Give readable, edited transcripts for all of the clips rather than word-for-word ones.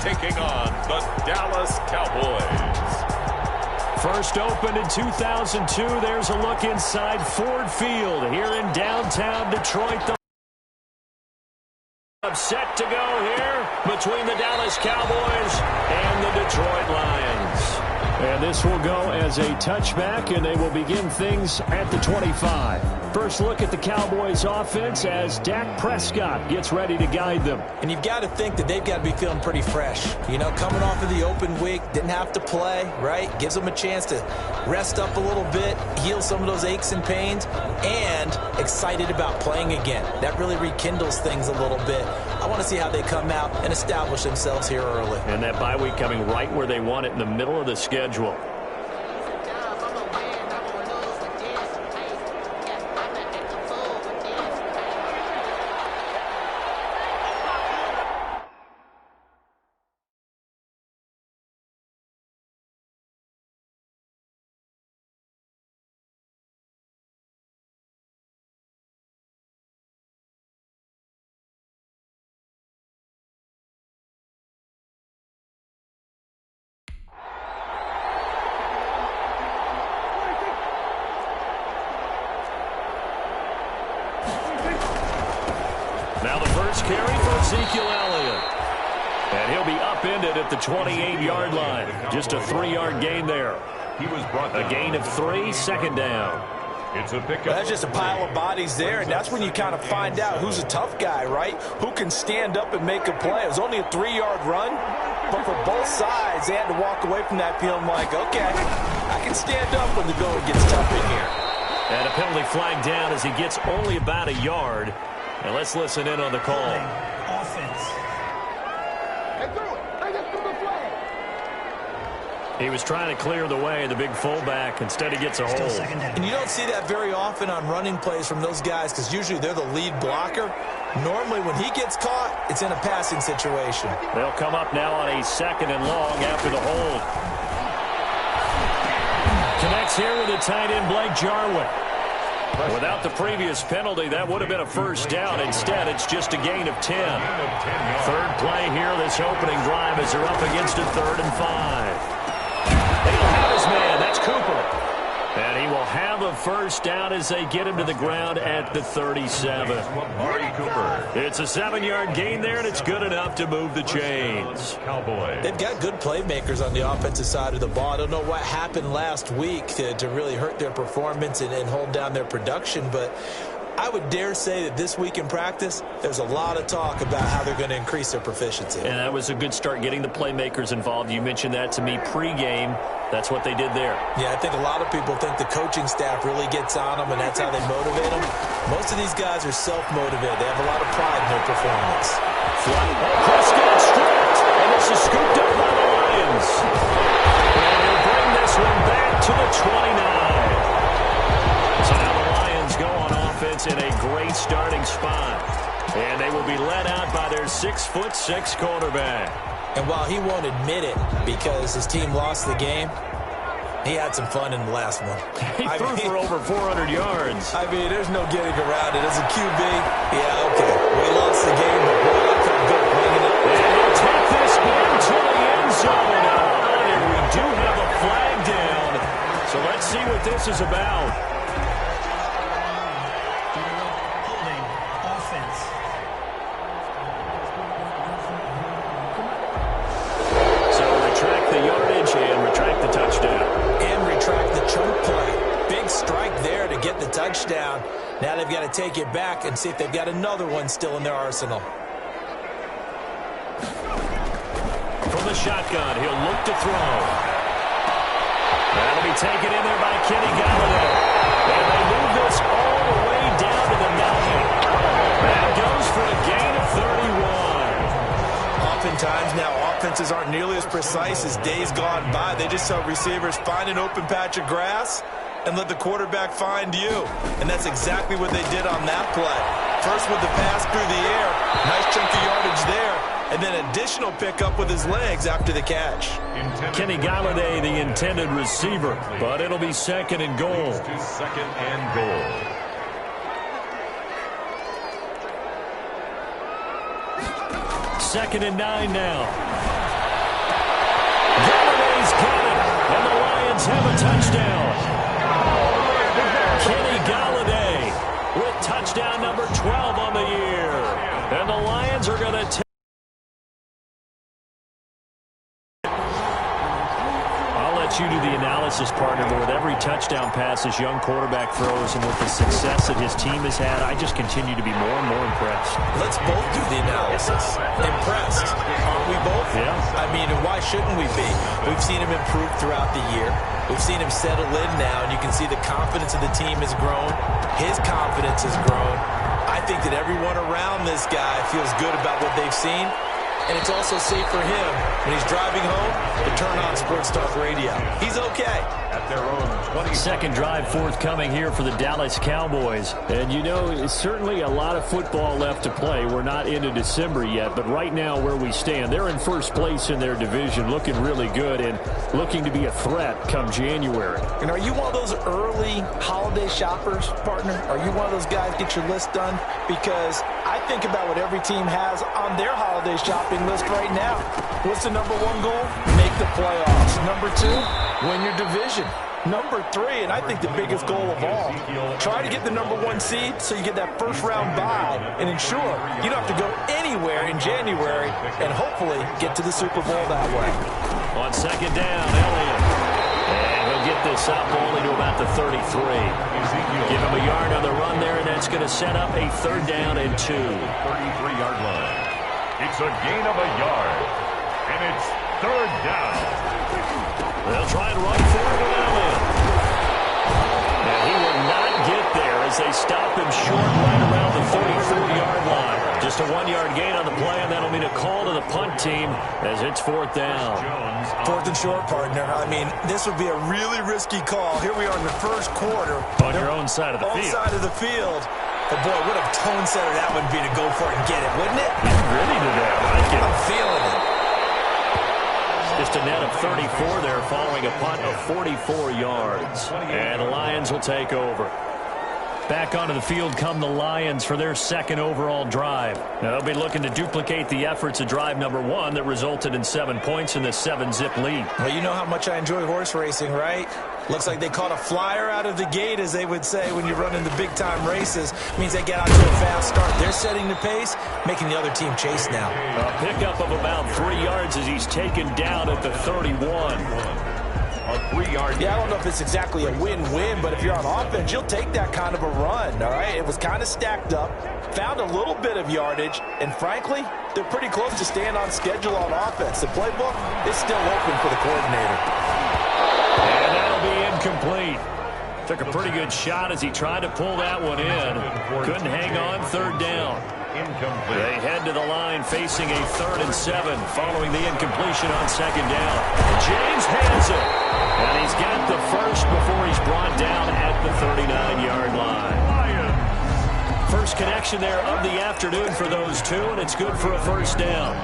taking on the Dallas Cowboys. First opened in 2002. There's a look inside Ford Field here in downtown Detroit. Set to go here between the Dallas Cowboys and the Detroit Lions. And this will go as a touchback, and they will begin things at the 25. First look at the Cowboys offense as Dak Prescott gets ready to guide them. And you've got to think that they've got to be feeling pretty fresh. You know, coming off of the open week, didn't have to play, right? Gives them a chance to rest up a little bit, heal some of those aches and pains, and excited about playing again. That really rekindles things a little bit. I want to see how they come out and establish themselves here early. And that bye week coming right where they want it, in the middle of the schedule. Now the first carry for Ezekiel Elliott. And he'll be upended at the 28-yard line. Just a 3-yard gain there. A gain of 3, second down. It's a pickup. That's just a pile of bodies there, and that's when you kind of find out who's a tough guy, right? Who can stand up and make a play. It was only a 3-yard run, but for both sides, they had to walk away from that feeling like, okay, I can stand up when the going gets tough in here. And a penalty flag down as he gets only about a yard. And let's listen in on the call. Offense. He was trying to clear the way, the big fullback. Instead, he gets a hold. And you don't see that very often on running plays from those guys because usually they're the lead blocker. Normally, when he gets caught, it's in a passing situation. They'll come up now on a 2nd and long after the hold. Connects here with the tight end, Blake Jarwin. Without the previous penalty, that would have been a first down. Instead, it's just a gain of 10. Third play here, this opening drive as they're up against a 3rd and 5. And he'll have his man. That's Cooper. And he will have a first down as they get him to the ground at the 37. It's a 7-yard gain there, and it's good enough to move the chains. They've got good playmakers on the offensive side of the ball. I don't know what happened last week to really hurt their performance and hold down their production, but I would dare say that this week in practice, there's a lot of talk about how they're going to increase their proficiency. And that was a good start, getting the playmakers involved. You mentioned that to me pregame. That's what they did there. Yeah, I think a lot of people think the coaching staff really gets on them, and that's how they motivate them. Most of these guys are self-motivated. They have a lot of pride in their performance. Prescott stripped, and this is scooped up by the Lions. And they'll bring this one back to the 29. So now the Lions go on offense in a great starting spot. And they will be led out by their 6'6" quarterback. And while he won't admit it because his team lost the game, he had some fun in the last one. He threw for over 400 yards. I mean, there's no getting around it. As a QB, yeah, okay. We lost the game, but boy, I felt good bringing it. And he'll take this into the end zone. And we do have a flag down. So let's see what this is about. And retract the touchdown. And retract the chunk play. Big strike there to get the touchdown. Now they've got to take it back and see if they've got another one still in their arsenal. From the shotgun, he'll look to throw. That'll be taken in there by Kenny Galladay. And they move this all the way down to the 9. That goes for a gain of 31. Oftentimes now offenses aren't nearly as precise as days gone by. They just tell receivers, find an open patch of grass and let the quarterback find you. And that's exactly what they did on that play. First with the pass through the air, nice chunk of yardage there, and then additional pickup with his legs after the catch. Kenny Galladay, the intended receiver, but it'll be 2nd and goal. 2nd and goal. Second and 9 now. Lions have a touchdown. Kenny Galladay with touchdown number 12 on the year. And the Lions are going to take. You do the analysis, partner, but with every touchdown pass this young quarterback throws and with the success that his team has had, I just continue to be more and more impressed. Let's both do the analysis. Impressed. Aren't we both? Yeah. I mean, and why shouldn't we be? We've seen him improve throughout the year. We've seen him settle in now, and you can see the confidence of the team has grown. His confidence has grown. I think that everyone around this guy feels good about what they've seen. And it's also safe for him when he's driving home to turn on Sports Talk Radio. He's okay. At their own 20. Second drive forthcoming here for the Dallas Cowboys. And, you know, it's certainly a lot of football left to play. We're not into December yet, but right now where we stand, they're in first place in their division, looking really good and looking to be a threat come January. And are you one of those early holiday shoppers, partner? Are you one of those guys get your list done? Because I think about what every team has on their holiday shopping list right now. What's the number one goal? Make the playoffs. Number two, win your division. Number three, and I think the biggest goal of all, try to get the number one seed so you get that first round bye and ensure you don't have to go anywhere in January and hopefully get to the Super Bowl that way. On second down, Elliott. And he'll get this up only to about the 33. Give him a yard on the run there, and that's going to set up a third down and 2. 33-yard line. It's a gain of a yard. And it's third down. They'll try and run for it with Elliott. Now he will not get there as they stop him short right around the 34-yard line. Just a 1-yard gain on the play, and that'll mean a call to the punt team as it's fourth down. Fourth and short, partner. I mean, this would be a really risky call. Here we are in the first quarter. On your own side of the field. Side of the field. But, boy, what a tone setter that would be to go for it and get it, wouldn't it? He's ready to that. I like it. I'm feeling it. Just a net of 34 there following a punt of 44 yards. And the Lions will take over. Back onto the field come the Lions for their second overall drive. Now they'll be looking to duplicate the efforts of drive number 1 that resulted in 7 points in the 7-zip lead. Well, you know how much I enjoy horse racing, right? Looks like they caught a flyer out of the gate, as they would say when you run into big-time races. Means they get out to a fast start. They're setting the pace, making the other team chase now. A pickup of about 3 yards as he's taken down at the 31. A 3-yard. Yeah, I don't know if it's exactly a win-win, but if you're on offense, you'll take that kind of a run, all right? It was kind of stacked up, found a little bit of yardage, and frankly, they're pretty close to staying on schedule on offense. The playbook is still open for the coordinator. And that'll be incomplete. Took a pretty good shot as he tried to pull that one in. Couldn't hang on, third down. Incomplete. They head to the line facing a 3rd and 7 following the incompletion on second down. James has it. And he's got the first before he's brought down at the 39-yard line. First connection there of the afternoon for those two, and it's good for a first down.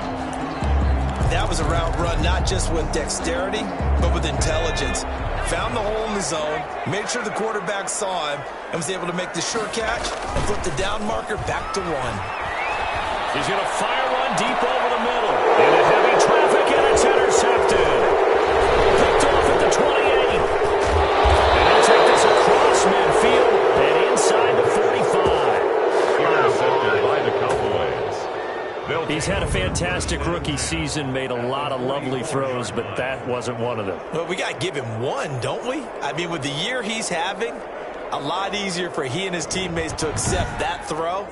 That was a route run not just with dexterity, but with intelligence. Found the hole in the zone, made sure the quarterback saw him, and was able to make the sure catch and flip the down marker back to 1. He's going to fire one deep over the middle. Into heavy traffic, and it's intercepted. Picked off at the 28. And he'll take this across midfield and inside the 45. Intercepted by the Cowboys. He's had a fantastic rookie season, made a lot of lovely throws, but that wasn't one of them. Well, we got to give him one, don't we? I mean, with the year he's having, a lot easier for he and his teammates to accept that throw,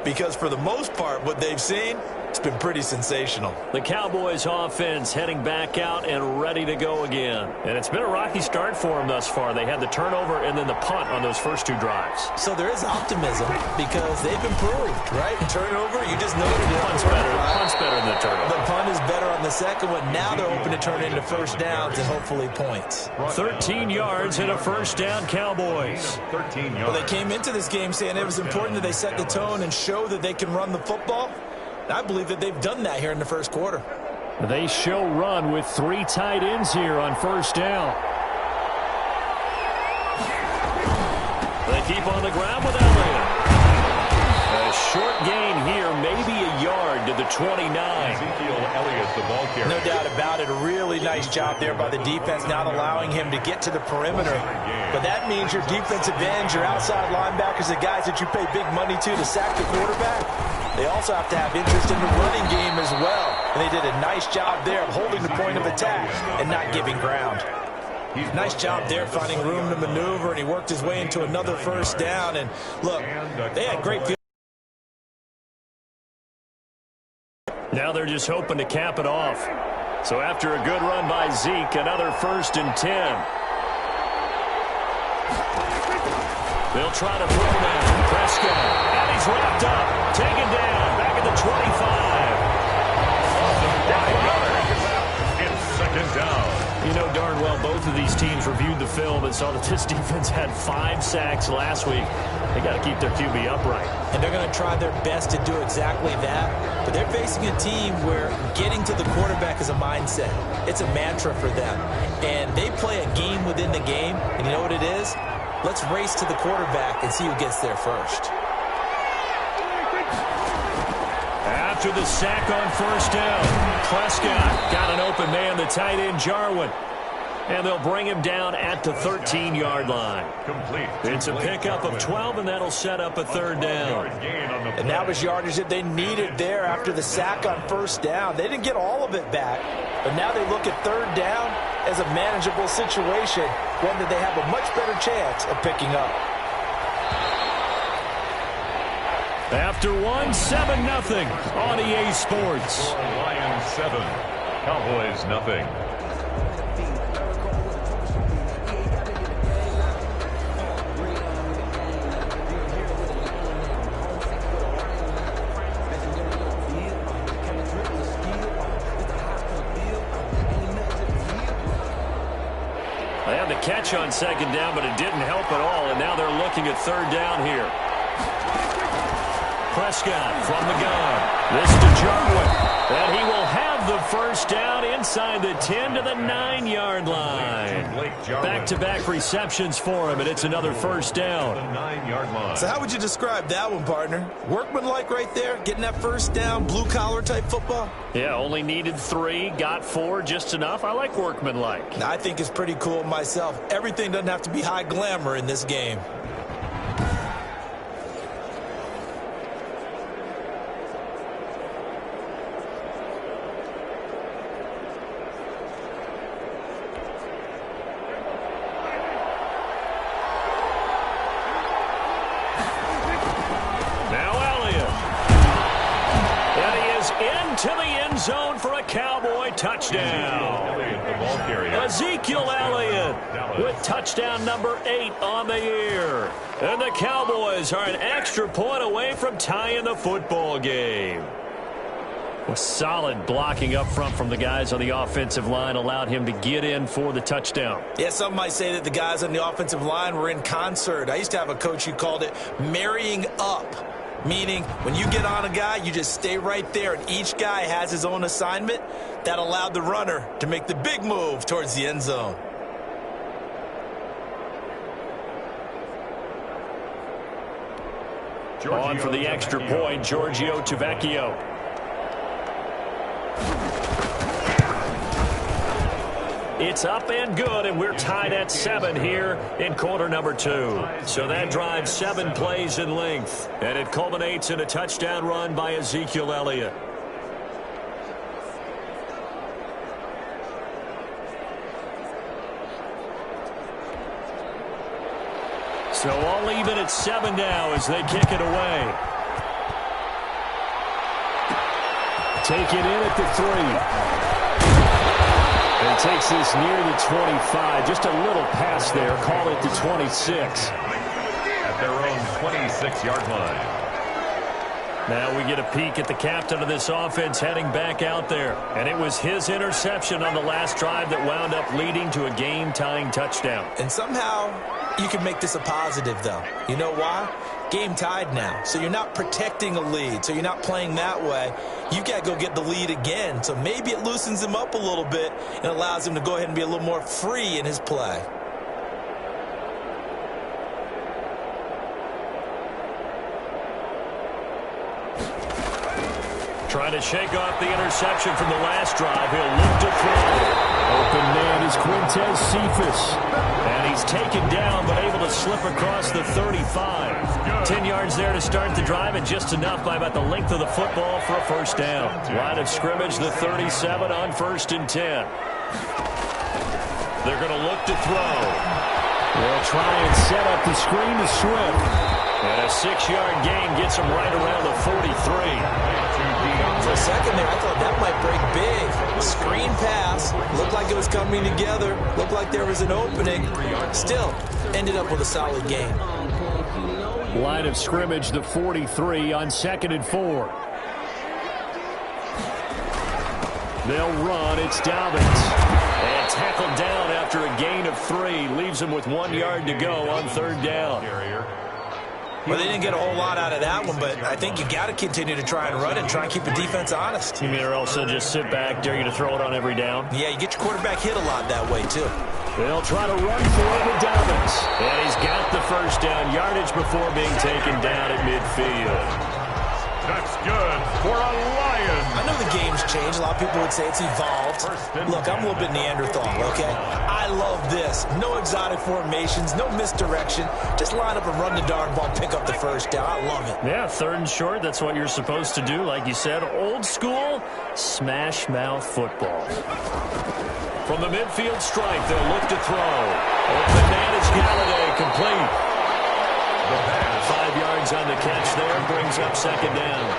because for the most part, what they've seen, it's been pretty sensational. The Cowboys offense heading back out and ready to go again. And it's been a rocky start for them thus far. They had the turnover and then the punt on those first 2 drives. So there is optimism because they've improved, right? Turnover, you just noted it. Punt's better than the turnover. The punt is better on the second one. Now they're open to turn into first downs and hopefully points. 13 yards and a first down, Cowboys. 13 yards. Well, they came into this game saying it was important that they set the tone and show that they can run the football. I believe that they've done that here in the first quarter. They show run with 3 tight ends here on first down. They keep on the ground with Elliott. A short gain here, maybe a yard to the 29. Ezekiel Elliott, the ball carrier. No doubt about it. A really nice job there by the defense, not allowing him to get to the perimeter. But that means your defensive ends, your outside linebackers, the guys that you pay big money to sack the quarterback, they also have to have interest in the running game as well. And they did a nice job there of holding the point of attack and not giving ground. Nice job there finding room to maneuver, and he worked his way into another first down. And look, they had great field. Now they're just hoping to cap it off. So after a good run by Zeke, another 1st and 10. They'll try to throw now. Prescott, and he's wrapped up. Taken down, back at the 25. It's 2nd down. You know darn well both of these teams reviewed the film and saw that this defense had 5 sacks last week. They got to keep their QB upright. And they're going to try their best to do exactly that. But they're facing a team where getting to the quarterback is a mindset. It's a mantra for them. And they play a game within the game. And you know what it is? Let's race to the quarterback and see who gets there first. After the sack on 1st down, Prescott got an open man, the tight end Jarwin. And they'll bring him down at the 13-yard line. Complete. It's a pickup of 12, and that'll set up a 3rd down. And that was yardage that they needed there after the sack on 1st down. They didn't get all of it back, but now they look at 3rd down as a manageable situation, one that they have a much better chance of picking up. After 7-0 on EA Sports. Lions 7, Cowboys nothing. They had the catch on 2nd down, but it didn't help at all, and now they're looking at 3rd down here. Prescott from the gun. This to Jarwin. And he will have the 1st down inside the 10 to the 9-yard line. Back-to-back receptions for him, and it's another 1st down. The 9-yard line. So how would you describe that one, partner? Workmanlike right there, getting that 1st down, blue-collar type football? Yeah, only needed 3, got 4, just enough. I like workmanlike. I think it's pretty cool myself. Everything doesn't have to be high glamour in this game. To the end zone for a Cowboy touchdown. Ezekiel Elliott with touchdown number 8 on the year. And the Cowboys are an extra point away from tying the football game. A solid blocking up front from the guys on the offensive line allowed him to get in for the touchdown. Yeah, some might say that the guys on the offensive line were in concert. I used to have a coach who called it marrying up. Meaning, when you get on a guy, you just stay right there, and each guy has his own assignment. That allowed the runner to make the big move towards the end zone. On for the extra point, Giorgio Tv0. It's up and good, and we're tied at 7 here in quarter number 2. So that drives 7 plays in length, and it culminates in a touchdown run by Ezekiel Elliott. So all even at 7 now as they kick it away. Take it in at the 3. And takes this near the 25. Just a little pass there. Call it the 26. At their own 26-yard line. Now we get a peek at the captain of this offense heading back out there. And it was his interception on the last drive that wound up leading to a game-tying touchdown. And somehow you can make this a positive, though. You know why? Game tied now. So you're not protecting a lead. So you're not playing that way. You've got to go get the lead again. So maybe it loosens him up a little bit and allows him to go ahead and be a little more free in his play. Trying to shake off the interception from the last drive. He'll look to throw. Open man is Quintez Cephas. And he's taken down, but able to slip across the 35. 10 yards there to start the drive, and just enough by about the length of the football for a first down. Line of scrimmage, the 37 on 1st and 10. They're going to look to throw. They'll try and set up the screen to Swift. And a 6-yard gain gets him right around the 43. For a second there, I thought that might break big. Screen pass. Looked like it was coming together. Looked like there was an opening. Still, ended up with a solid gain. Line of scrimmage, the 43 on 2nd and 4. They'll run. It's Dobbins. And tackled down after a gain of 3. Leaves him with 1 yard to go on 3rd down. Well, they didn't get a whole lot out of that one, but I think you got to continue to try and run and try and keep the defense honest. You mean or else they'll just sit back, dare you to throw it on every down? Yeah, you get your quarterback hit a lot that way, too. They'll try to run for it with Dobbins. And he's got the first down yardage before being taken down at midfield. That's good for a Lion. I know the game's changed. A lot of people would say it's evolved. Look, I'm a little bit Neanderthal, okay? I love this. No exotic formations, no misdirection. Just line up and run the darn ball, pick up the first down. I love it. Yeah, 3rd and short, that's what you're supposed to do. Like you said, old school, smash mouth football. From the midfield stripe, they'll look to throw. Open man is Galladay, complete. 5 yards on the catch there, brings up 2nd down.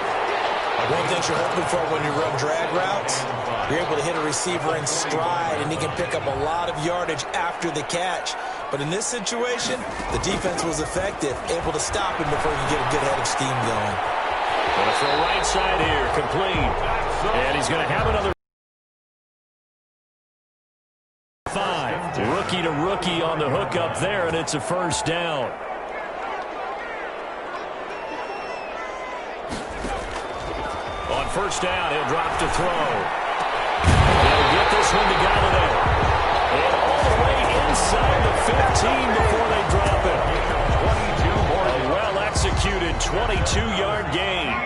One thing you're hoping for when you run drag routes, you're able to hit a receiver in stride, and he can pick up a lot of yardage after the catch. But in this situation, the defense was effective, able to stop him before you get a good head of steam going. Going to throw right side here, complete. And he's going to have another 5. Rookie to rookie on the hook up there, and it's a first down. On 1st down, he'll drop to throw. He'll get this one to Galladay. And all the way inside the 15 before they drop it. 22 more. A well-executed 22-yard gain.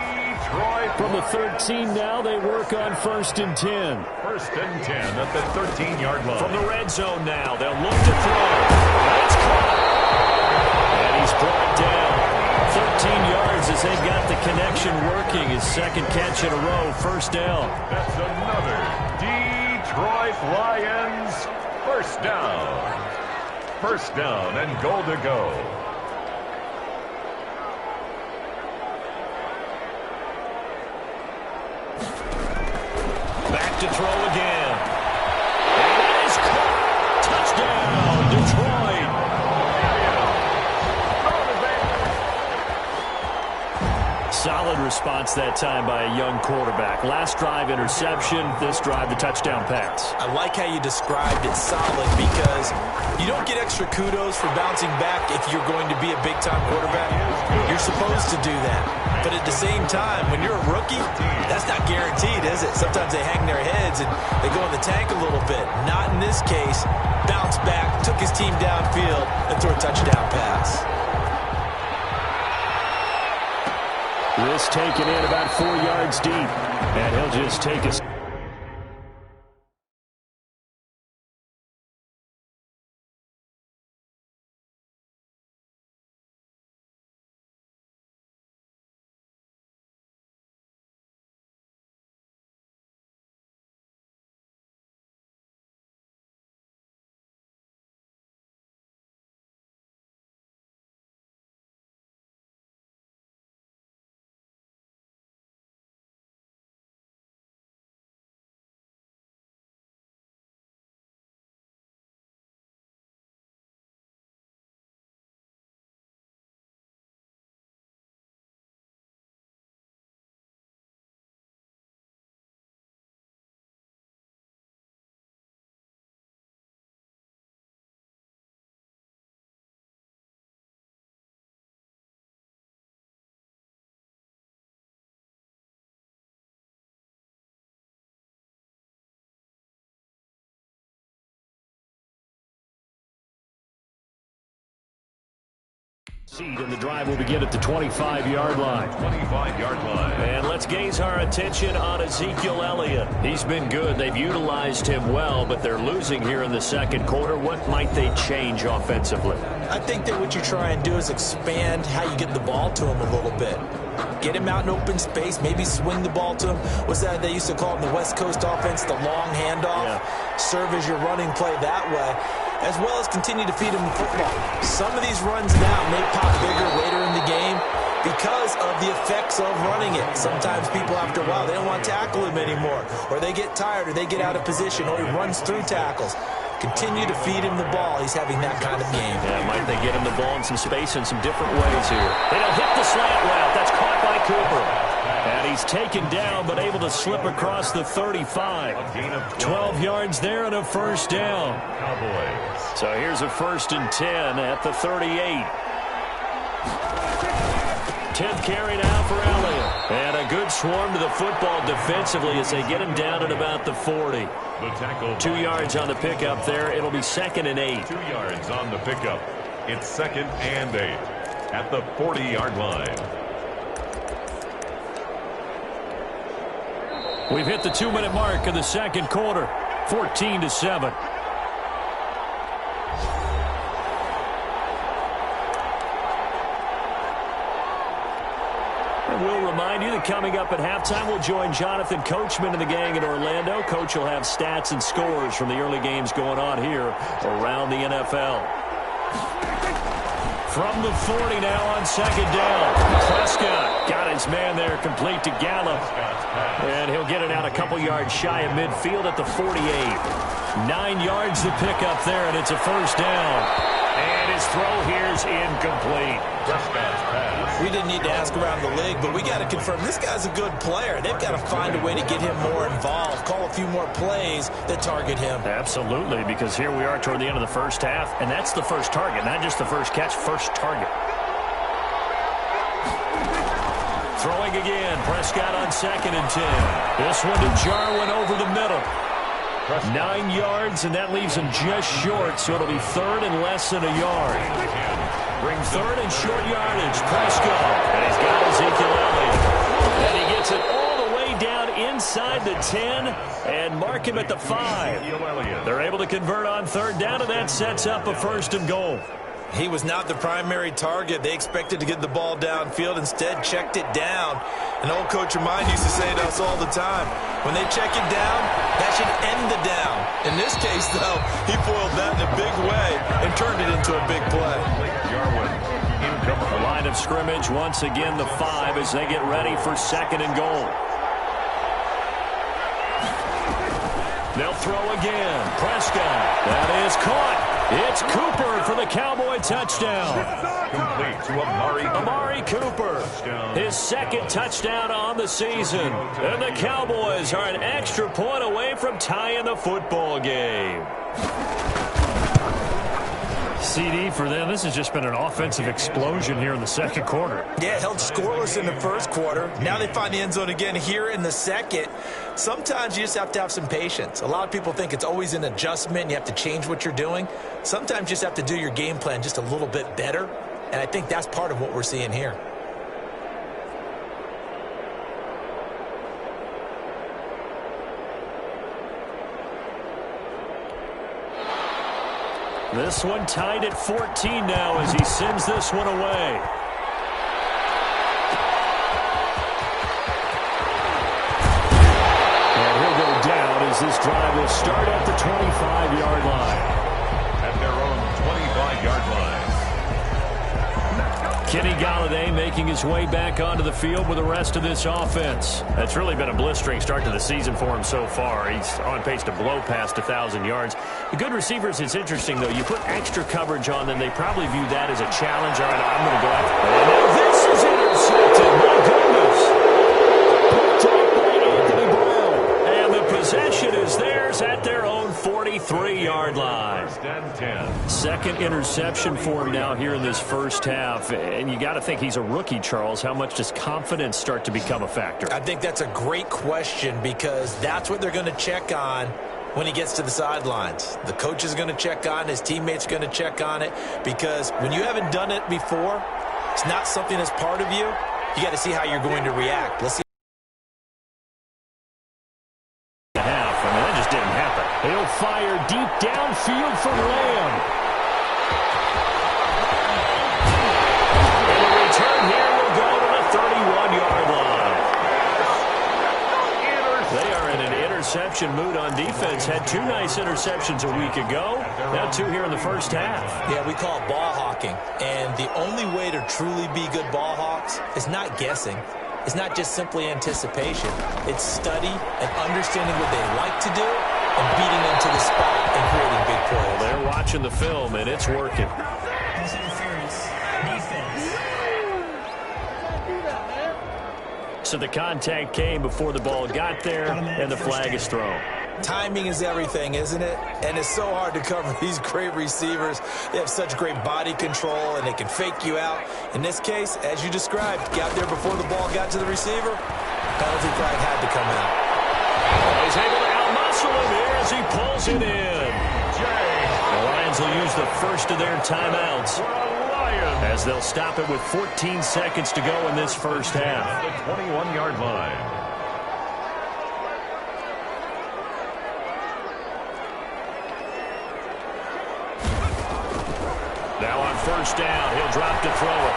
From the 13 now, they work on 1st and 10. 1st and 10 at the 13-yard line. From the red zone now, they'll look to throw. That's caught. And he's brought down. 13 yards as they've got the connection working. His 2nd catch in a row, 1st down. That's another Detroit Lions 1st down. 1st down and goal to go. Back to throw again. And it is caught. Touchdown, Detroit. Solid response that time by a young quarterback. Last drive, interception. This drive, the touchdown pass. I like how you described it solid because you don't get extra kudos for bouncing back if you're going to be a big-time quarterback. You're supposed to do that. But at the same time, when you're a rookie, that's not guaranteed, is it? Sometimes they hang their heads and they go in the tank a little bit. Not in this case. Bounced back, took his team downfield, and threw a touchdown pass. This taken in about 4 yards deep. And he'll just take a Seed, and the drive will begin at the 25-yard line. 25-yard line. And let's gaze our attention on Ezekiel Elliott. He's been good. They've utilized him well, but they're losing here in the second quarter. What might they change offensively? I think that what you try and do is expand how you get the ball to him a little bit. Get him out in open space, maybe swing the ball to him. What's that they used to call in the West Coast offense, the long handoff? Yeah. Serve as your running play that way, as well as continue to feed him the football. Some of these runs now may pop bigger later in the game because of the effects of running it. Sometimes people, after a while, they don't want to tackle him anymore, or they get tired, or they get out of position, or he runs through tackles. Continue to feed him the ball. He's having that kind of game. Yeah, might they get him the ball in some space in some different ways here. They don't hit the slant route. That's caught by Cooper. And he's taken down, but able to slip across the 35. 12 yards there and a first down. Cowboys. So here's a 1st and 10 at the 38. 10th carry now for Elliott. And a good swarm to the football defensively as they get him down at about the 40. The tackle. 2 yards on the pickup there. It'll be 2nd and 8. 2 yards on the pickup. It's 2nd and 8 at the 40-yard line. We've hit the 2-minute mark in the second quarter. 14-7. We'll remind you that coming up at halftime, we'll join Jonathan Coachman and the gang in Orlando. Coach will have stats and scores from the early games going on here around the NFL. From the 40 now on 2nd down. Prescott got his man there complete to Gallup. And he'll get it out a couple yards shy of midfield at the 48. 9 yards to pick up there, and it's a first down. And his throw here is incomplete. Prescott's pass. We didn't need to ask around the league, but we got to confirm this guy's a good player. They've got to find a way to get him more involved, call a few more plays that target him. Absolutely, because here we are toward the end of the first half, and that's the first target, not just the first catch, first target. Throwing again, Prescott on 2nd and 10. This one to Jarwin over the middle. 9 yards, and that leaves him just short, so it'll be 3rd and less than a yard. Bring 3rd and short yardage. Prescott, and he's got Ezekiel Elliott. And he gets it all the way down inside the 10 and mark him at the 5. They're able to convert on 3rd down, and that sets up a 1st and goal. He was not the primary target. They expected to get the ball downfield. Instead, checked it down. An old coach of mine used to say to us all the time, when they check it down, that should end the down. In this case, though, he foiled that in a big way and turned it into a big play. The line of scrimmage, once again, the 5 as they get ready for 2nd and goal. They'll throw again. Prescott. That is caught. It's Cooper for the Cowboy touchdown. Complete to Amari Cooper. His 2nd touchdown on the season. And the Cowboys are an extra point away from tying the football game. CD for them. This has just been an offensive explosion here in the second quarter. Yeah, held scoreless in the first quarter. Now they find the end zone again here in the second. Sometimes you just have to have some patience. A lot of people think it's always an adjustment. You have to change what you're doing. Sometimes you just have to do your game plan just a little bit better. And I think that's part of what we're seeing here. This one tied at 14 now as he sends this one away. And he'll go down as this drive will start at the 25-yard line. At their own 25-yard line. Kenny Golladay making his way back onto the field with the rest of this offense. That's really been a blistering start to the season for him so far. He's on pace to blow past 1,000 yards. The good receivers, it's interesting, though. You put extra coverage on them, they probably view that as a challenge. All right, I'm going to go after it. And now this is intercepted. My goodness. Picked up by Anthony Brown. And the possession is theirs at their own 43-yard line. 10. 2nd interception for him now here in this first half. And you got to think he's a rookie, Charles. How much does confidence start to become a factor? I think that's a great question because that's what they're going to check on when he gets to the sidelines. The coach is going to check on it. His teammates are going to check on it because when you haven't done it before, it's not something that's part of you, you got to see how you're going to react. Let's see. Half. I mean, that just didn't happen. He'll fire deep downfield for Lamb. And the return here will go to the 31-yard line. They are in an interception mood on defense. Had 2 nice interceptions a week ago. Now 2 here in the first half. Yeah, we call it ball hawking. And the only way to truly be good ball hawks is not guessing. It's not just simply anticipation. It's study and understanding what they like to do and beating them to the spot and creating big plays. They're watching the film, and it's working. Pass interference. Defense. So the contact came before the ball got there, and the flag is thrown. Timing is everything, isn't it? And it's so hard to cover these great receivers. They have such great body control, and they can fake you out. In this case, as you described, got there before the ball got to the receiver. Penalty flag had to come out. He's able to outmuscle him here as he pulls it in. The Lions will use the first of their timeouts as they'll stop it with 14 seconds to go in this first half. The 21-yard line. Now on first down, he'll drop to throw it.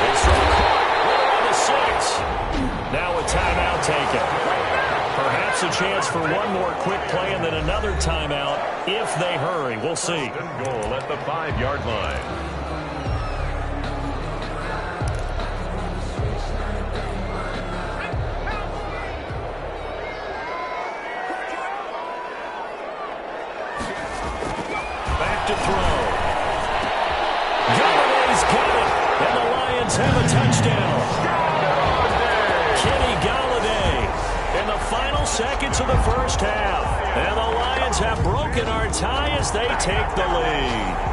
His throw caught on the 6. Now a timeout taken. Perhaps a chance for one more quick play and then another timeout if they hurry. We'll see. Goal at the 5-yard line. To throw. Galladay's got it, and the Lions have a touchdown. Kenny Galladay in the final seconds of the first half. And the Lions have broken our tie as they take the lead.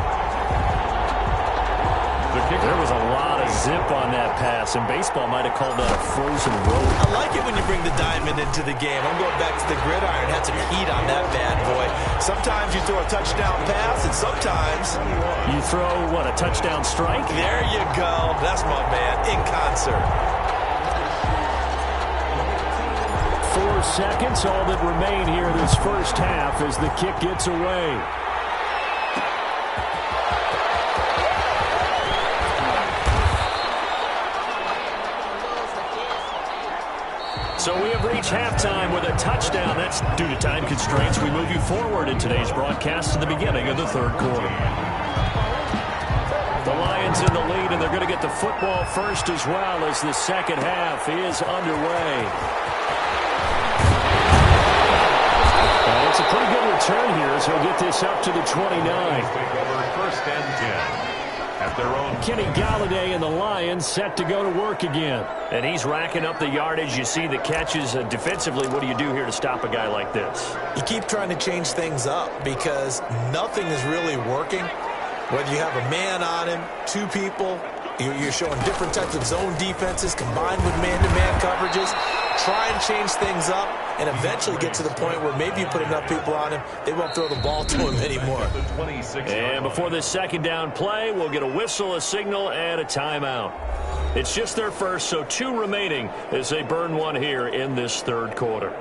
There was a lot of zip on that pass, and baseball might have called that a frozen road. I like it when you bring the diamond into the game. I'm going back to the gridiron. Had some heat on that bad boy. Sometimes you throw a touchdown pass, and sometimes you throw, what, a touchdown strike? There you go. That's my man, in concert. 4 seconds, all that remain here this first half as the kick gets away. So we have reached halftime with a touchdown. That's due to time constraints. We move you forward in today's broadcast to the beginning of the third quarter. The Lions in the lead, and they're going to get the football first as well as the second half is underway. And it's a pretty good return here as he'll get this up to the 29. Take over first and 10. At their own. Kenny Galladay and the Lions set to go to work again. And he's racking up the yardage. You see the catches defensively. What do you do here to stop a guy like this? You keep trying to change things up because nothing is really working. Whether you have a man on him, 2 people, you're showing different types of zone defenses combined with man-to-man coverages. Try and change things up and eventually get to the point where maybe you put enough people on him, they won't throw the ball to him anymore. And before this second down play, we'll get a whistle, a signal, and a timeout. It's just their first, so 2 remaining as they burn one here in this third quarter.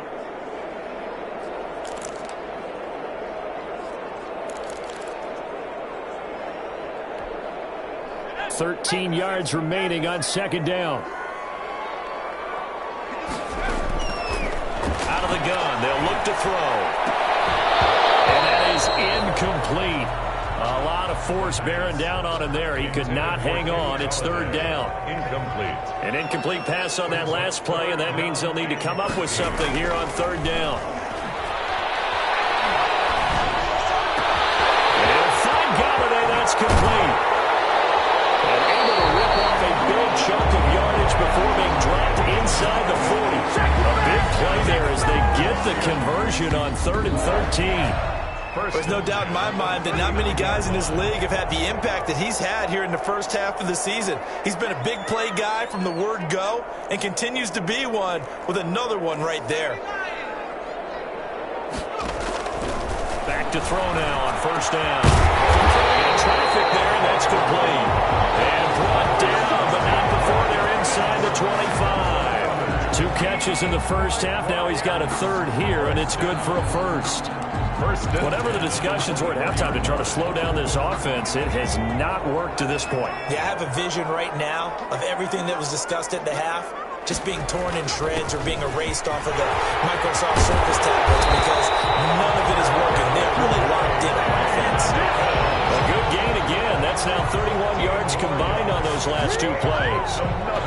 $13 yards remaining on second down. Out of the gun, they'll look to throw. And that is incomplete. A lot of force bearing down on him there. He could not hang on. It's third down. Incomplete. An incomplete pass on that last play, and that means they'll need to come up with something here on third down. And they'll find Galladay. That's complete. And able to rip off a big chunk of yardage before being dropped inside the 40. A big play there as they get the conversion on 3rd and 13. There's no doubt in my mind that not many guys in this league have had the impact that he's had here in the first half of the season. He's been a big play guy from the word go and continues to be one with another one right there. Back to throw now on first down. And traffic there, and that's complete. And catches in the first half. Now he's got a third here, and it's good for a first. Whatever the discussions were at halftime to try to slow down this offense, it has not worked to this point. Yeah, I have a vision right now of everything that was discussed at the half just being torn in shreds or being erased off of the Microsoft Surface tablets because none of it is working. They're really locked in on offense. A good gain again. That's now 31 yards combined on those last two plays.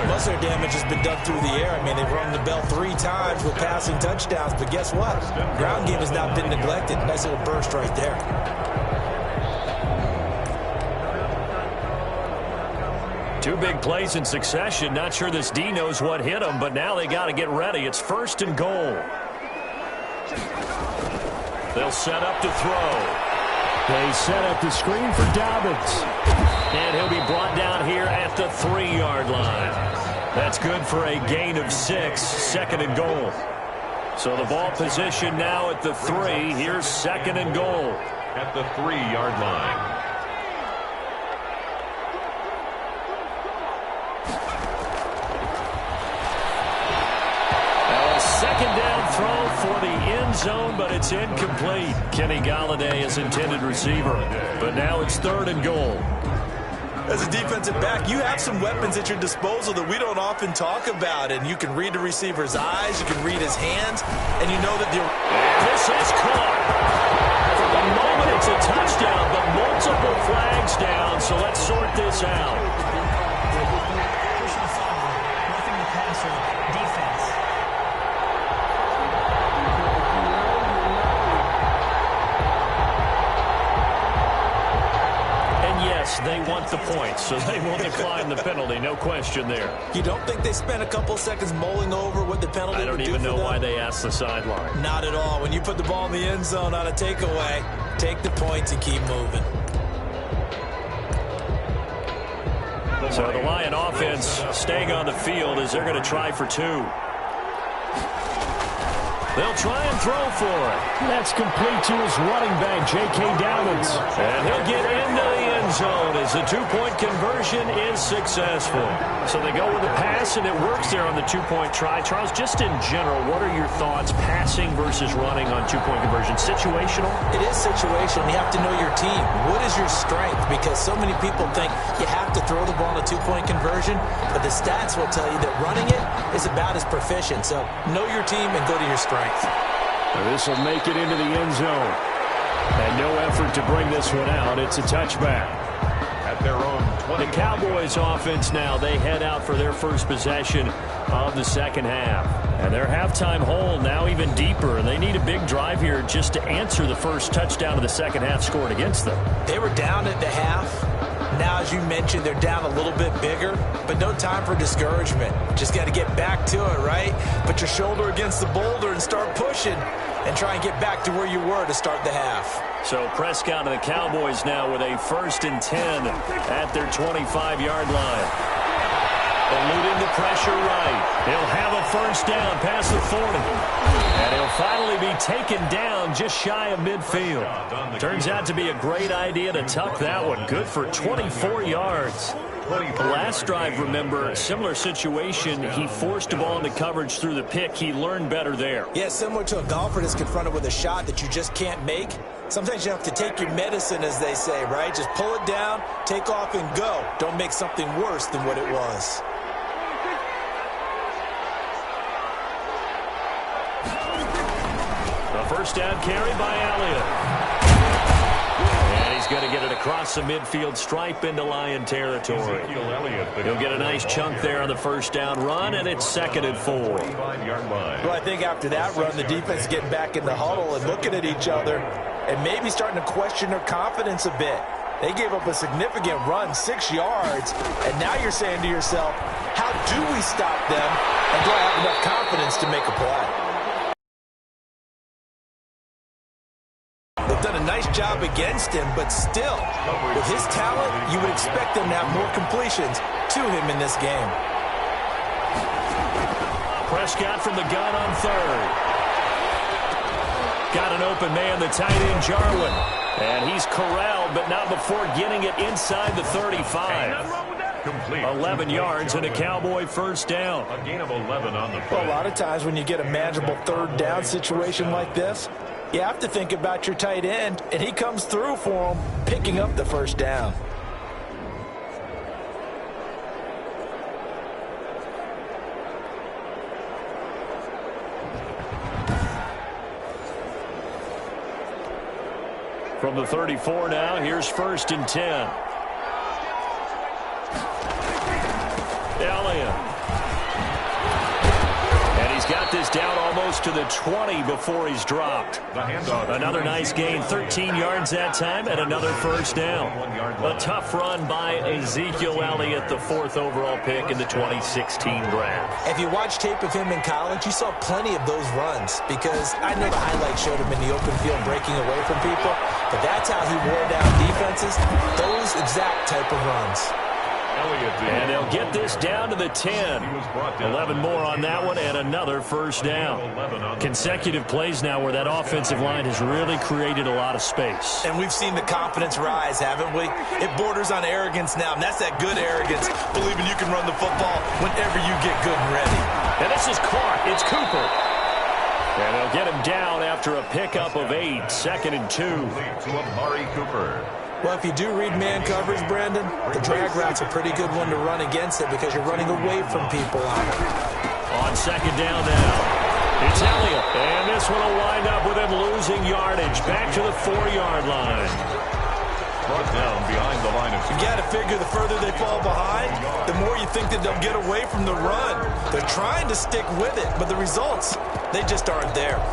Most of their damage has been done through the air. I mean, they've rung the bell 3 times with passing touchdowns, but guess what? Ground game has not been neglected. Nice little burst right there. Two big plays in succession. Not sure this D knows what hit them, but now they got to get ready. It's 1st and goal. They'll set up to throw. They set up the screen for Dobbins. And he'll be brought down here at the 3-yard line. That's good for a gain of 6, 2nd and goal. So the ball position now at the 3. Here's 2nd and goal. At the 3-yard line. Second down throw for the end zone, but it's incomplete. Kenny Golladay is intended receiver, but now it's 3rd and goal. As a defensive back, you have some weapons at your disposal that we don't often talk about, and you can read the receiver's eyes, you can read his hands, and you know that this is caught. For the moment, it's a touchdown, but multiple flags down, so let's sort this out. Personal foul, roughing the passer, defense. They want the points, so they will decline the penalty. No question there. You don't think they spent a couple seconds mulling over what the penalty I don't would do even for know them? why they asked the sideline. Not at all. When you put the ball in the end zone on a takeaway, take the points and keep moving. So the Lion offense staying on the field as they're going to try for 2. They'll try and throw for it. That's complete to his running back, J.K. Dobbins. And he'll get into the end zone as the 2-point conversion is successful. So they go with a pass, and it works there on the 2-point try. Charles, just in general, what are your thoughts passing versus running on 2-point conversion? Situational? It is situational. You have to know your team. What is your strength? Because so many people think you have to throw the ball in a 2-point conversion, but the stats will tell you that running it is about as proficient. So know your team and go to your strength. This will make it into the end zone. And no effort to bring this one out. It's a touchback. At their own 20. The Cowboys offense now, they head out for their first possession of the second half. And their halftime hole now even deeper. And they need a big drive here just to answer the first touchdown of the second half scored against them. They were down at the half. Now, as you mentioned, they're down a little bit bigger, but no time for discouragement. Just got to get back to it, right? Put your shoulder against the boulder and start pushing and try and get back to where you were to start the half. So Prescott and the Cowboys now with a 1st and 10 at their 25-yard line. Eluding the pressure right. He'll have a first down past the 40. And he'll finally be taken down just shy of midfield. Turns out to be a great idea to tuck that one. Good for 24 yards. The last drive, remember, similar situation. He forced a ball into coverage through the pick. He learned better there. Yeah, similar to a golfer that's confronted with a shot that you just can't make. Sometimes you have to take your medicine, as they say, right? Just pull it down, take off, and go. Don't make something worse than what it was. A first down carry by Elliott. And he's going to get it across the midfield stripe into Lion territory. He'll get a nice chunk there on the first down run, and it's 2nd and 4. Well, I think after that run, the defense is getting back in the huddle and looking at each other and maybe starting to question their confidence a bit. They gave up a significant run, 6 yards, and now you're saying to yourself, how do we stop them, and do I have enough confidence to make a play? They've done a nice job against him, but still, with his talent, you would expect them to have more completions to him in this game. Prescott from the gun on 3rd. Got an open man, the tight end, Jarwin. And he's corralled, but not before getting it inside the 35. Complete. 11 yards and a Cowboy first down. A gain of 11 on the play. Well, a lot of times when you get a manageable third down situation like this, you have to think about your tight end, and he comes through for him, picking up the first down. From the 34 now, here's 1st and 10. Elliott. And he's got this down almost to the 20 before he's dropped. Another nice gain, 13 yards that time, and another first down. A tough run by Ezekiel Elliott, the 4th overall pick in the 2016 draft. If you watch tape of him in college, you saw plenty of those runs, because I know the highlights showed him in the open field breaking away from people, but that's how he wore down defenses, those exact type of runs. And they'll get this down to the 10. 11 more on that one and another first down. Consecutive plays now where that offensive line has really created a lot of space. And we've seen the confidence rise, haven't we? It borders on arrogance now, and that's that good arrogance, believing you can run the football whenever you get good and ready. And this is caught. It's Cooper. And they'll get him down after a pickup of 8. 2nd and 2. To Amari Cooper. Well, if you do read man coverage, Brandon, the drag route's a pretty good one to run against it because you're running away from people on it. On 2nd down now, it's Elliott. And this one will wind up with him losing yardage back to the 4-yard line. Brought down behind the line of... You got to figure the further they fall behind, the more you think that they'll get away from the run. They're trying to stick with it, but the results, they just aren't there.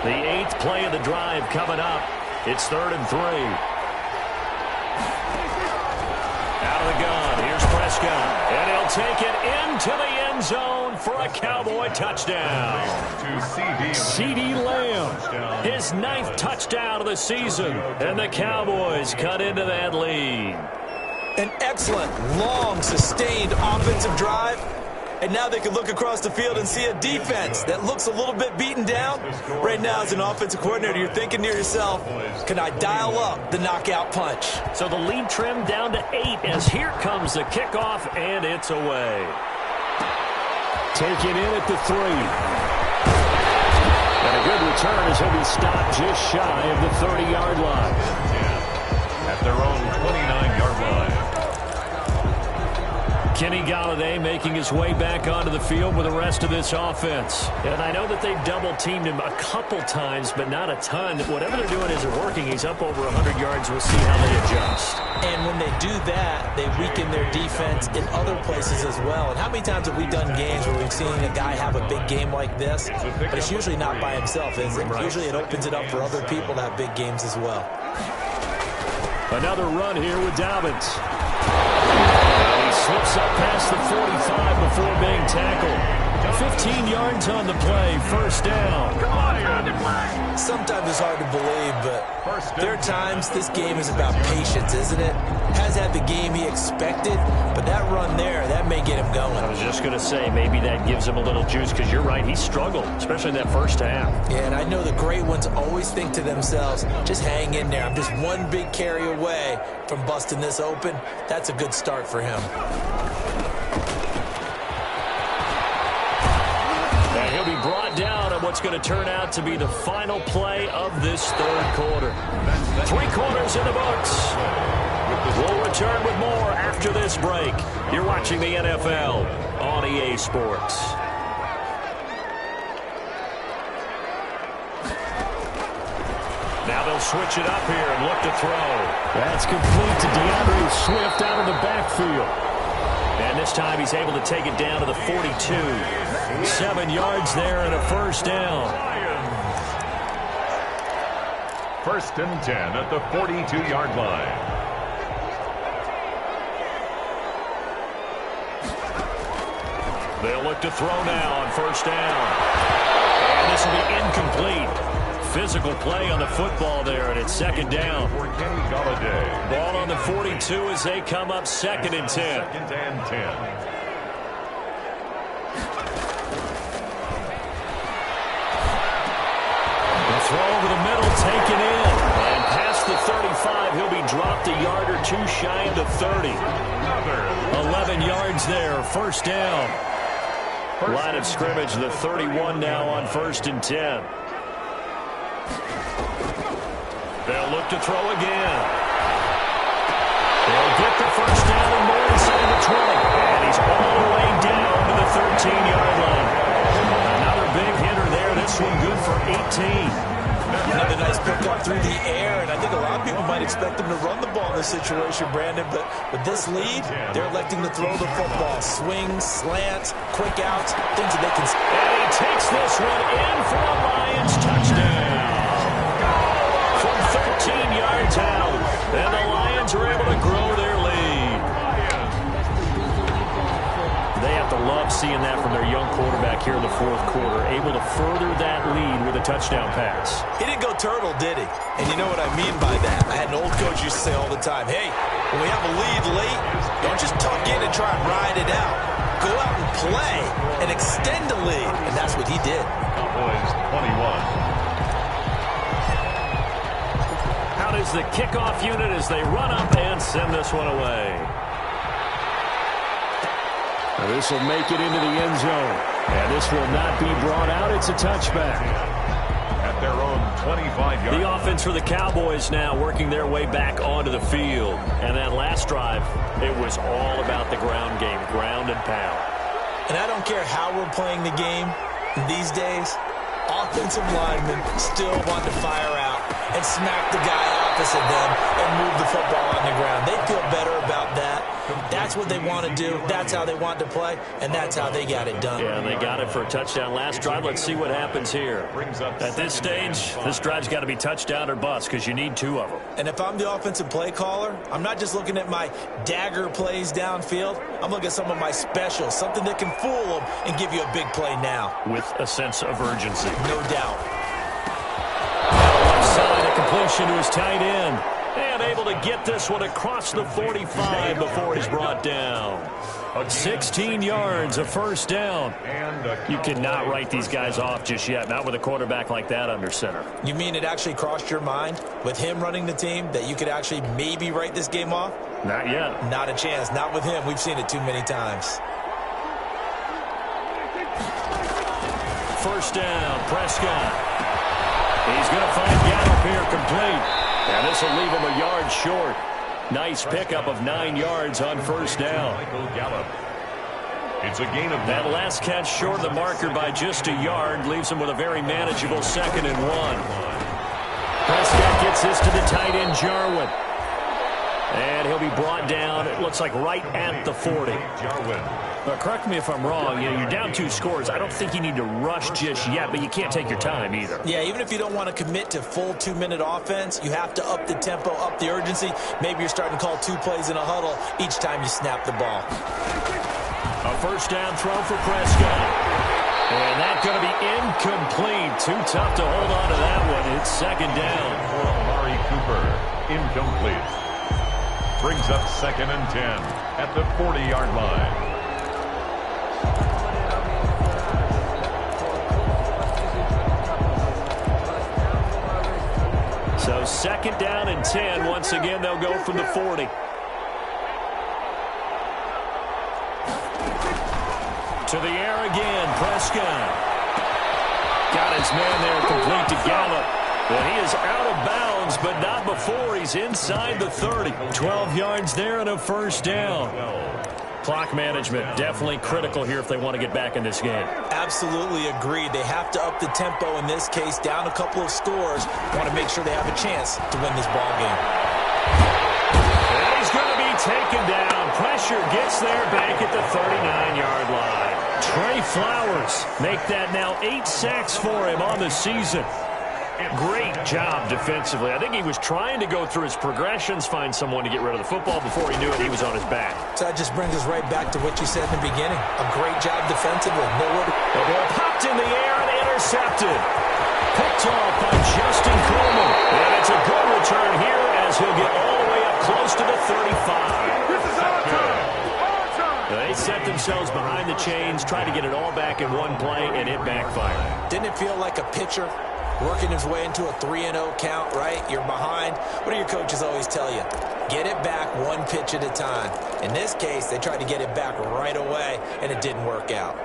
The 8th play of the drive coming up. It's 3rd and 3. Out of the gun. Here's Prescott. And he'll take it into the end zone for a Cowboy touchdown. To CeeDee Lamb. His 9th touchdown of the season. And the Cowboys cut into that lead. An excellent, long, sustained offensive drive. And now they can look across the field and see a defense that looks a little bit beaten down. Right now, as an offensive coordinator, you're thinking to yourself, can I dial up the knockout punch? So the lead trimmed down to 8 as here comes the kickoff, and it's away. Taken in at the 3. And a good return as he'll be stopped just shy of the 30-yard line. at their own 29-yard line. Kenny Golladay making his way back onto the field with the rest of this offense. And I know that they've double-teamed him a couple times, but not a ton. Whatever they're doing isn't working. He's up over 100 yards. We'll see how they adjust. And when they do that, they weaken their defense in other places as well. And how many times have we done games where we've seen a guy have a big game like this, but it's usually not by himself, is it? Usually it opens it up for other people to have big games as well. Another run here with Dobbins. He slips up past the 45 before being tackled. 15 yards on the play, first down. Sometimes it's hard to believe, but there are times this game is about patience, isn't it? Has had the game he expected, but that run there, that may get him going. I was just going to say, maybe that gives him a little juice, because you're right, he struggled, especially in that first half. Yeah, and I know the great ones always think to themselves, just hang in there. I'm just one big carry away from busting this open. That's a good start for him. And he'll be brought down on what's going to turn out to be the final play of this third quarter. 3 quarters in the books. We'll return with more after this break. You're watching the NFL on EA Sports. Now they'll switch it up here and look to throw. That's complete to DeAndre Swift out of the backfield. And this time he's able to take it down to the 42. 7 yards there and a first down. First and 10 at the 42-yard line. They'll look to throw now on first down. And this will be incomplete. Physical play on the football there, and it's second down. For Kenny Golladay. Ball on the 42 as they come up second and 10. Second and 10. The throw over the middle taken in. And past the 35. He'll be dropped a yard or two shy of the 30. 11 yards there, first down. Line of scrimmage, the 31 now on 1st and 10. They'll look to throw again. They'll get the first down and more inside the 20. And he's all the way down to the 13-yard line. Another big hitter there. This one good for 18. Another nice pickup through the air, and I think a lot of people might expect him to run the ball in this situation, Brandon, but with this lead, they're electing to throw the football. Swings, slants, quick outs, things that they can... And he takes this one in for a Lions touchdown. From 13 yards out, and the Lions are able to grow their lead. They have to love seeing that from their young quarterback here in the 4th quarter, able to further that lead with a touchdown pass. He didn't go turtle, did he? And you know what I mean by that. I had an old coach used to say all the time, hey, when we have a lead late, don't just tuck in and try and ride it out. Go out and play and extend the lead. And that's what he did. Cowboys 21. Out is the kickoff unit as they run up and send this one away. This will make it into the end zone. And this will not be brought out. It's a touchback. At their own 25-yard. The offense for the Cowboys now working their way back onto the field. And that last drive, it was all about the ground game, ground and pound. And I don't care how we're playing the game these days, offensive linemen still want to fire out and smack the guy opposite them and move the football on the ground. They feel better about that. That's what they want to do. That's how they want to play, and that's how they got it done. Yeah, they got it for a touchdown last drive. Let's see what happens here. At this stage, this drive's got to be touchdown or bust because you need 2 of them. And if I'm the offensive play caller, I'm not just looking at my dagger plays downfield. I'm looking at some of my specials, something that can fool them and give you a big play now. With a sense of urgency. No doubt. Left side, a completion to his tight end. And able to get this one across the 45 before he's brought down. 16 yards, a first down. You cannot write these guys off just yet, not with a quarterback like that under center. You mean it actually crossed your mind with him running the team that you could actually maybe write this game off? Not yet. Not a chance. Not with him. We've seen it too many times. First down, Prescott. He's going to find Gallup here complete. And this will leave him a yard short. Nice pickup of 9 yards on first down. Michael Gallup. It's a gain of that last catch short of the marker by just a yard leaves him with a very manageable 2nd and 1. Prescott gets this to the tight end, Jarwin. And he'll be brought down, it looks like right at the 40. Jarwin. But correct me if I'm wrong, you're down 2 scores. I don't think you need to rush just yet, but you can't take your time either. Yeah, even if you don't want to commit to full 2-minute offense, you have to up the tempo, up the urgency. Maybe you're starting to call 2 plays in a huddle each time you snap the ball. A first down throw for Prescott. And that's going to be incomplete. Too tough to hold on to that one. It's 2nd down. For Amari Cooper, incomplete. Brings up 2nd and 10 at the 40-yard line. So 2nd down and 10. Once again, they'll go from the 40. To the air again, Prescott. Got his man there complete to Gallup. And he is out of bounds, but not before he's inside the 30. 12 yards there and a first down. Clock management definitely critical here if they want to get back in this game. Absolutely agreed. They have to up the tempo in this case, down a couple of scores. Want to make sure they have a chance to win this ball game. And he's going to be taken down. Pressure gets there back at the 39-yard line. Trey Flowers make that now 8 sacks for him on the season. Great job defensively. I think he was trying to go through his progressions, find someone to get rid of the football. Before he knew it, he was on his back. So that just brings us right back to what you said in the beginning. A great job defensively. The ball popped in the air and intercepted. Picked off by Justin Coleman. And it's a good return here as he'll get all the way up close to the 35. This is our time. They set themselves behind the chains, tried to get it all back in one play, and it backfired. Didn't it feel like a pitcher working his way into a 3-0 count, right? You're behind. What do your coaches always tell you? Get it back one pitch at a time. In this case, they tried to get it back right away, and it didn't work out.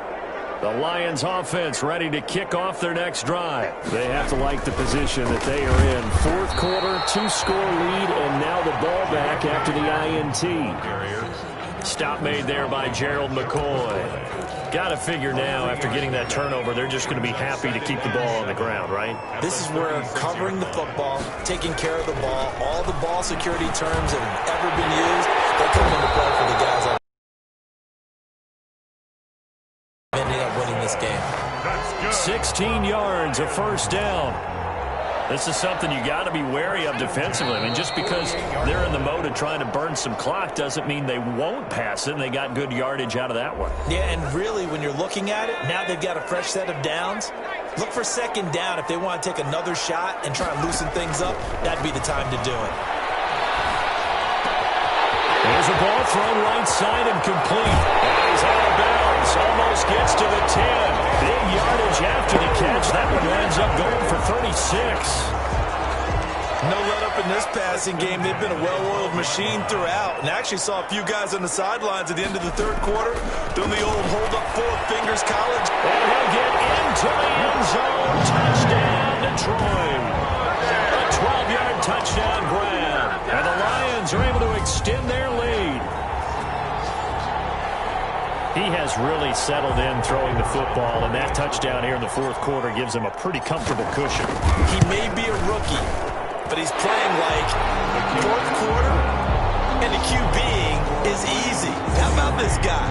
The Lions offense ready to kick off their next drive. They have to like the position that they are in. Fourth quarter, 2-score lead, and now the ball back after the INT. Stop made there by Gerald McCoy. Got to figure now, after getting that turnover, they're just going to be happy to keep the ball on the ground, right? This is where covering the football, taking care of the ball, all the ball security terms that have ever been used, they come into play for the guys on ending up winning this game. 16 yards, a first down. This is something you got to be wary of defensively. I mean, just because they're in the mode of trying to burn some clock doesn't mean they won't pass it, and they got good yardage out of that one. Yeah, and really, when you're looking at it, now they've got a fresh set of downs. Look for second down. If they want to take another shot and try and loosen things up, that'd be the time to do it. There's a ball thrown right side and complete. He's out of bounds. Almost gets to the 10. Big yardage after the catch. That one ends up going for 36. No let up in this passing game. They've been a well-oiled machine throughout. And actually saw a few guys on the sidelines at the end of the third quarter doing the old hold-up four fingers college. And he'll get into the end zone. Touchdown, Detroit. A 12-yard touchdown grab. And the Lions are able to extend their lead. He has really settled in throwing the football, and that touchdown here in the fourth quarter gives him a pretty comfortable cushion. He may be a rookie, but he's playing like fourth quarter, and the QBing is easy. How about this guy?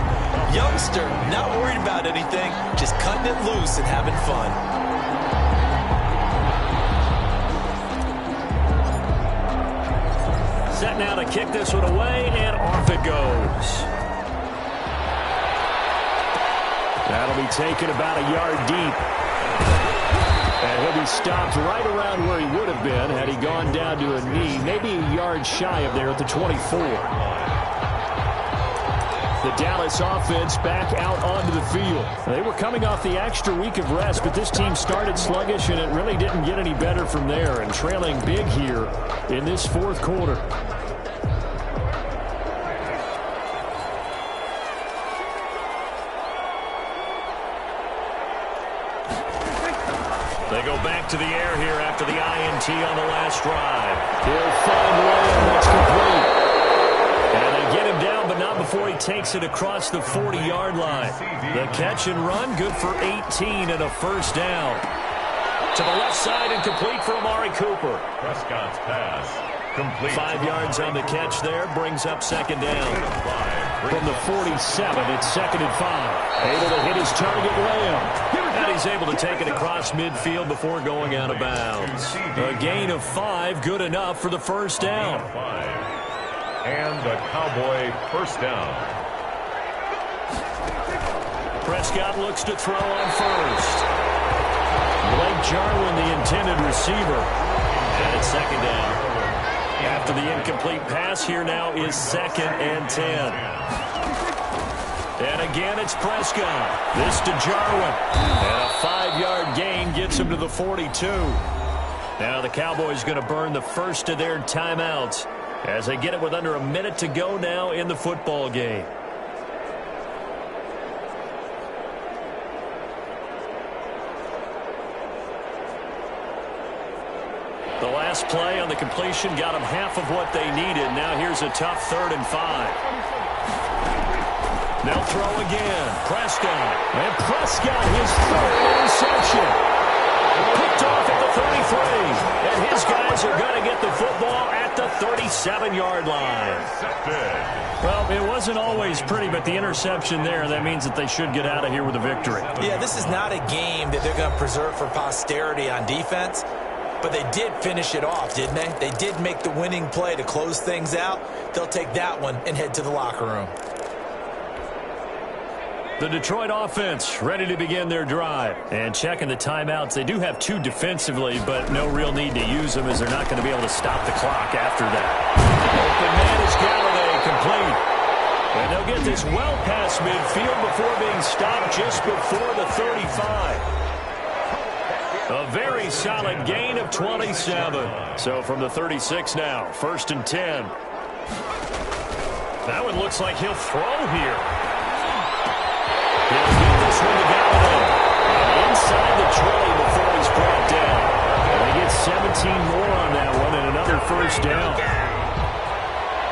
Youngster, not worried about anything, just cutting it loose and having fun. Set now to kick this one away, and off it goes. That'll be taken about a yard deep. And he'll be stopped right around where he would have been had he gone down to a knee, maybe a yard shy of there at the 24. The Dallas offense back out onto the field. They were coming off the extra week of rest, but this team started sluggish, and it really didn't get any better from there, and trailing big here in this fourth quarter. They go back to the air here after the INT on the last drive. He'll find Lamb. That's complete. And they get him down, but not before he takes it across the 40-yard line. The catch and run, good for 18 and a first down. To the left side and complete for Amari Cooper. Prescott's pass. Complete. 5 yards on the catch there, brings up second down. From the 47, it's second and 5. Able to hit his target, Lamb. And he's able to take it across midfield before going out of bounds. A gain of 5, good enough for the first down. And the Cowboy first down. Prescott looks to throw on first. Blake Jarwin, the intended receiver. And it's second down. After the incomplete pass, here now is second and 10. And again, it's Prescott. This to Jarwin. And a 5-yard gain gets him to the 42. Now the Cowboys going to burn the first of their timeouts as they get it with under a minute to go now in the football game. The last play on the completion got them half of what they needed. Now here's a tough 3rd and 5. They'll throw again. Prescott. And Prescott, his 3rd interception. Picked off at the 33. And his guys are going to get the football at the 37-yard line. Well, it wasn't always pretty, but the interception there, that means that they should get out of here with a victory. Yeah, this is not a game that they're going to preserve for posterity on defense. But they did finish it off, didn't they? They did make the winning play to close things out. They'll take that one and head to the locker room. The Detroit offense ready to begin their drive. And checking the timeouts, they do have 2 defensively, but no real need to use them as they're not going to be able to stop the clock after that. Open man is Galladay, complete. And they'll get this well past midfield before being stopped just before the 35. A very solid gain of 27. So from the 36 now, 1st and 10. That one looks like he'll throw here. He'll get this one to Galladay. Inside the 20 before he's brought down. And he gets 17 more on that one and another 1st down.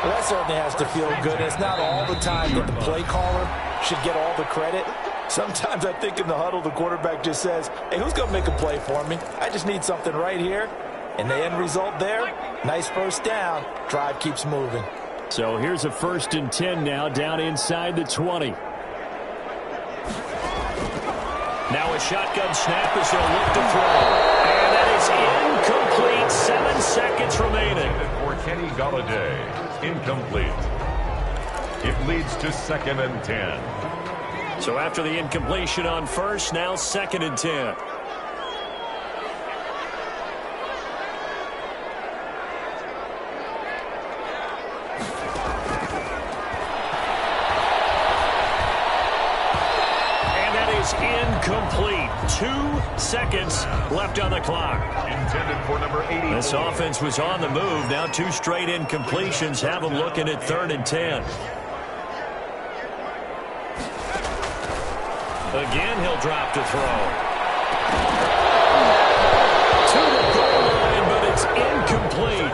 Well, that certainly has to feel good. It's not all the time that the play caller should get all the credit. Sometimes I think in the huddle, the quarterback just says, hey, who's going to make a play for me? I just need something right here. And the end result there, nice 1st down. Drive keeps moving. So here's a 1st and 10 now, down inside the 20. Now a shotgun snap as they'll look to throw. And that is incomplete. 7 seconds remaining. For Kenny Galladay, incomplete. It leads to 2nd and 10. So after the incompletion on 1st, now 2nd and 10. And that is incomplete. 2 seconds left on the clock. Intended for number 80. This offense was on the move. Now 2 straight incompletions have them looking at 3rd and 10. Again, he'll drop to throw. To the goal line, but it's incomplete.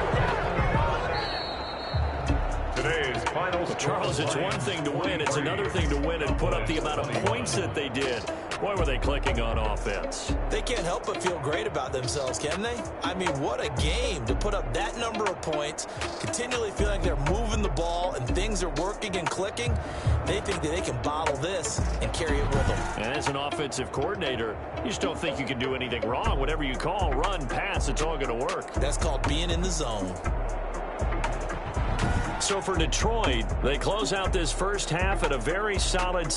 Today's final score. Charles, it's one thing to win. It's another thing to win and put up the amount of points that they did. Boy, were they clicking on offense. They can't help but feel great about themselves, can they? I mean, what a game to put up that number of points, continually feeling they're moving the ball and things are working and clicking. They think that they can bottle this and carry it with them. And as an offensive coordinator, you just don't think you can do anything wrong. Whatever you call, run, pass, it's all going to work. That's called being in the zone. So for Detroit, they close out this 1st half at a very solid